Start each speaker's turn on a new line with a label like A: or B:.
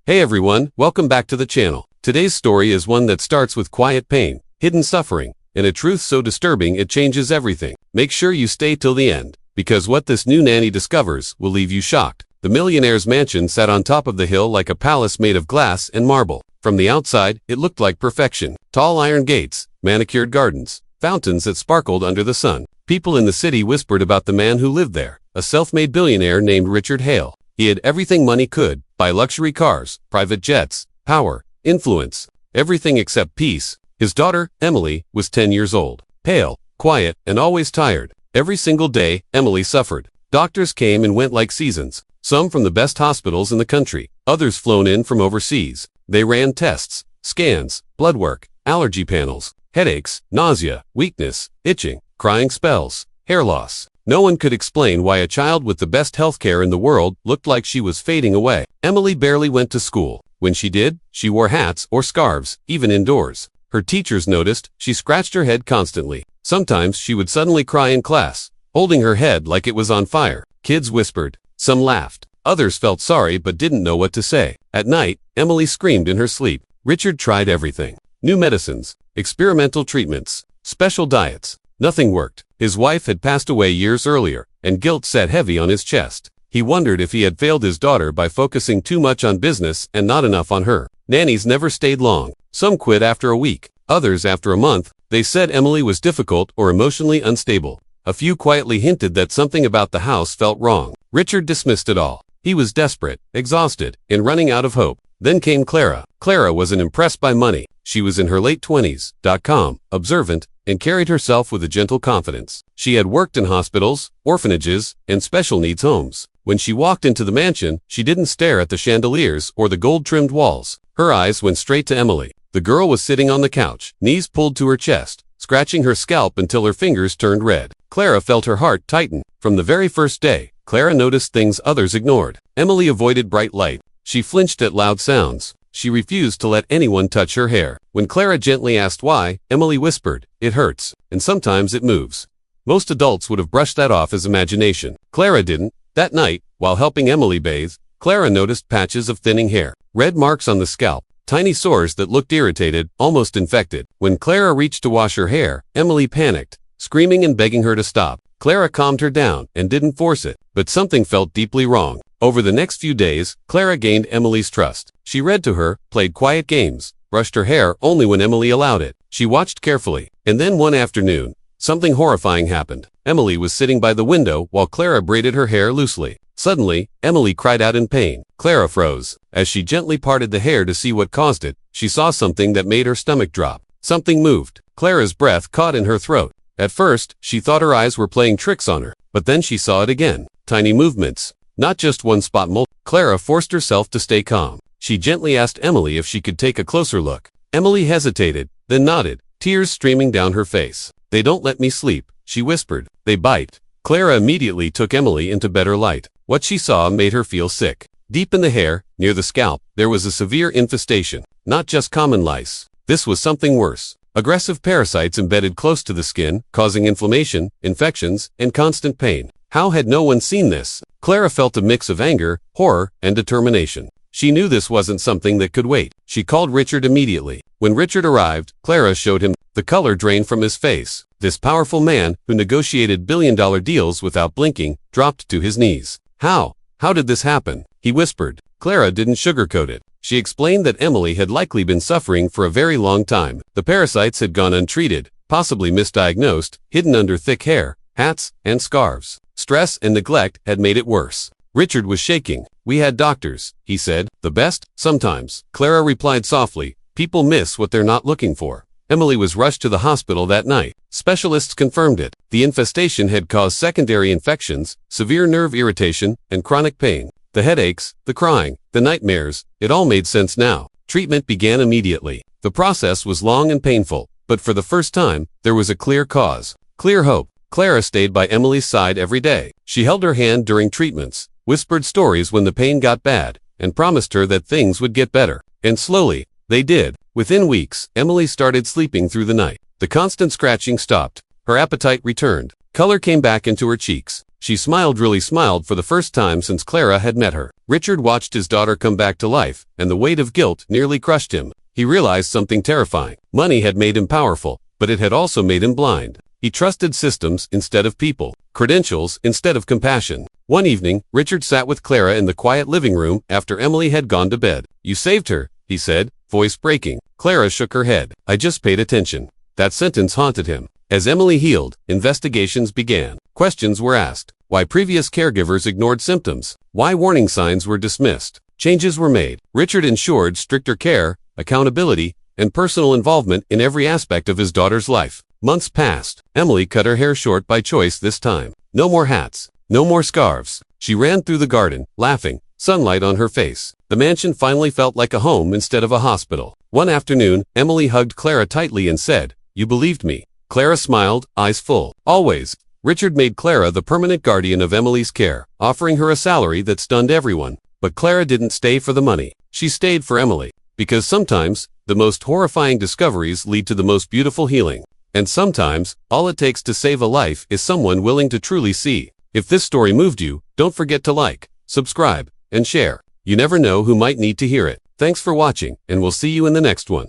A: Hey everyone, welcome back to the channel. Today's story is one that starts with quiet pain, hidden suffering, and a truth so disturbing it changes everything. Make sure you stay till the end, because what this new nanny discovers will leave you shocked. The millionaire's mansion sat on top of the hill like a palace made of glass and marble. From the outside, it looked like perfection. Tall iron gates, manicured gardens, fountains that sparkled under the sun. People in the city whispered about the man who lived there, a self-made billionaire named Richard Hale. He had everything money could buy: luxury cars, private jets, power, influence, everything except peace. His daughter, Emily, was 10 years old. Pale, quiet, and always tired. Every single day, Emily suffered. Doctors came and went like seasons, some from the best hospitals in the country, others flown in from overseas. They ran tests, scans, blood work, allergy panels, headaches, nausea, weakness, itching, crying spells, hair loss. No one could explain why a child with the best healthcare in the world looked like she was fading away. Emily barely went to school. When she did, she wore hats or scarves, even indoors. Her teachers noticed she scratched her head constantly. Sometimes she would suddenly cry in class, holding her head like it was on fire. Kids whispered. Some laughed. Others felt sorry but didn't know what to say. At night, Emily screamed in her sleep. Richard tried everything. New medicines, experimental treatments, special diets. Nothing worked. His wife had passed away years earlier, and guilt sat heavy on his chest. He wondered if he had failed his daughter by focusing too much on business and not enough on her. Nannies never stayed long. Some quit after a week, others after a month. They said Emily was difficult or emotionally unstable. A few quietly hinted that something about the house felt wrong. Richard dismissed it all. He was desperate, exhausted, and running out of hope. Then came Clara. Clara wasn't impressed by money. She was in her late 20s, calm, observant, and carried herself with a gentle confidence. She had worked in hospitals, orphanages, and special needs homes. When she walked into the mansion, she didn't stare at the chandeliers or the gold-trimmed walls. Her eyes went straight to Emily. The girl was sitting on the couch, knees pulled to her chest, scratching her scalp until her fingers turned red. Clara felt her heart tighten. From the very first day, Clara noticed things others ignored. Emily avoided bright light. She flinched at loud sounds. She refused to let anyone touch her hair. When Clara gently asked why, Emily whispered, "It hurts, and sometimes it moves." Most adults would have brushed that off as imagination. Clara didn't. That night, while helping Emily bathe, Clara noticed patches of thinning hair, red marks on the scalp, tiny sores that looked irritated, almost infected. When Clara reached to wash her hair, Emily panicked, screaming and begging her to stop. Clara calmed her down and didn't force it, but something felt deeply wrong. Over the next few days, Clara gained Emily's trust. She read to her, played quiet games, brushed her hair only when Emily allowed it. She watched carefully. And then one afternoon, something horrifying happened. Emily was sitting by the window while Clara braided her hair loosely. Suddenly, Emily cried out in pain. Clara froze. As she gently parted the hair to see what caused it, she saw something that made her stomach drop. Something moved. Clara's breath caught in her throat. At first, she thought her eyes were playing tricks on her, but then she saw it again. Tiny movements. Not just one spot. Clara forced herself to stay calm. She gently asked Emily if she could take a closer look. Emily hesitated, then nodded, tears streaming down her face. "They don't let me sleep," she whispered. "They bite." Clara immediately took Emily into better light. What she saw made her feel sick. Deep in the hair, near the scalp, there was a severe infestation. Not just common lice. This was something worse. Aggressive parasites embedded close to the skin, causing inflammation, infections, and constant pain. How had no one seen this? Clara felt a mix of anger, horror, and determination. She knew this wasn't something that could wait. She called Richard immediately. When Richard arrived, Clara showed him. The color drained from his face. This powerful man, who negotiated billion-dollar deals without blinking, dropped to his knees. How did this happen?" he whispered. Clara didn't sugarcoat it. She explained that Emily had likely been suffering for a very long time. The parasites had gone untreated, possibly misdiagnosed, hidden under thick hair, hats, and scarves. Stress and neglect had made it worse. Richard was shaking. "We had doctors," he said. "The best? Sometimes." Clara replied softly, "People miss what they're not looking for." Emily was rushed to the hospital that night. Specialists confirmed it. The infestation had caused secondary infections, severe nerve irritation, and chronic pain. The headaches, the crying, the nightmares, it all made sense now. Treatment began immediately. The process was long and painful, but for the first time, there was a clear cause. Clear hope. Clara stayed by Emily's side every day. She held her hand during treatments, whispered stories when the pain got bad, and promised her that things would get better. And slowly, they did. Within weeks, Emily started sleeping through the night. The constant scratching stopped. Her appetite returned. Color came back into her cheeks. She smiled for the first time since Clara had met her. Richard watched his daughter come back to life, and the weight of guilt nearly crushed him. He realized something terrifying. Money had made him powerful, but it had also made him blind. He trusted systems instead of people, credentials instead of compassion. One evening, Richard sat with Clara in the quiet living room after Emily had gone to bed. "You saved her," he said, voice breaking. Clara shook her head. "I just paid attention." That sentence haunted him. As Emily healed, investigations began. Questions were asked. Why previous caregivers ignored symptoms? Why warning signs were dismissed? Changes were made. Richard ensured stricter care, accountability, and personal involvement in every aspect of his daughter's life. Months passed. Emily cut her hair short by choice this time. No more hats. No more scarves. She ran through the garden, laughing, sunlight on her face. The mansion finally felt like a home instead of a hospital. One afternoon, Emily hugged Clara tightly and said, "You believed me." Clara smiled, eyes full. Always. Richard made Clara the permanent guardian of Emily's care, offering her a salary that stunned everyone. But Clara didn't stay for the money. She stayed for Emily. Because sometimes, the most horrifying discoveries lead to the most beautiful healing. And sometimes, all it takes to save a life is someone willing to truly see. If this story moved you, don't forget to like, subscribe, and share. You never know who might need to hear it. Thanks for watching, and we'll see you in the next one.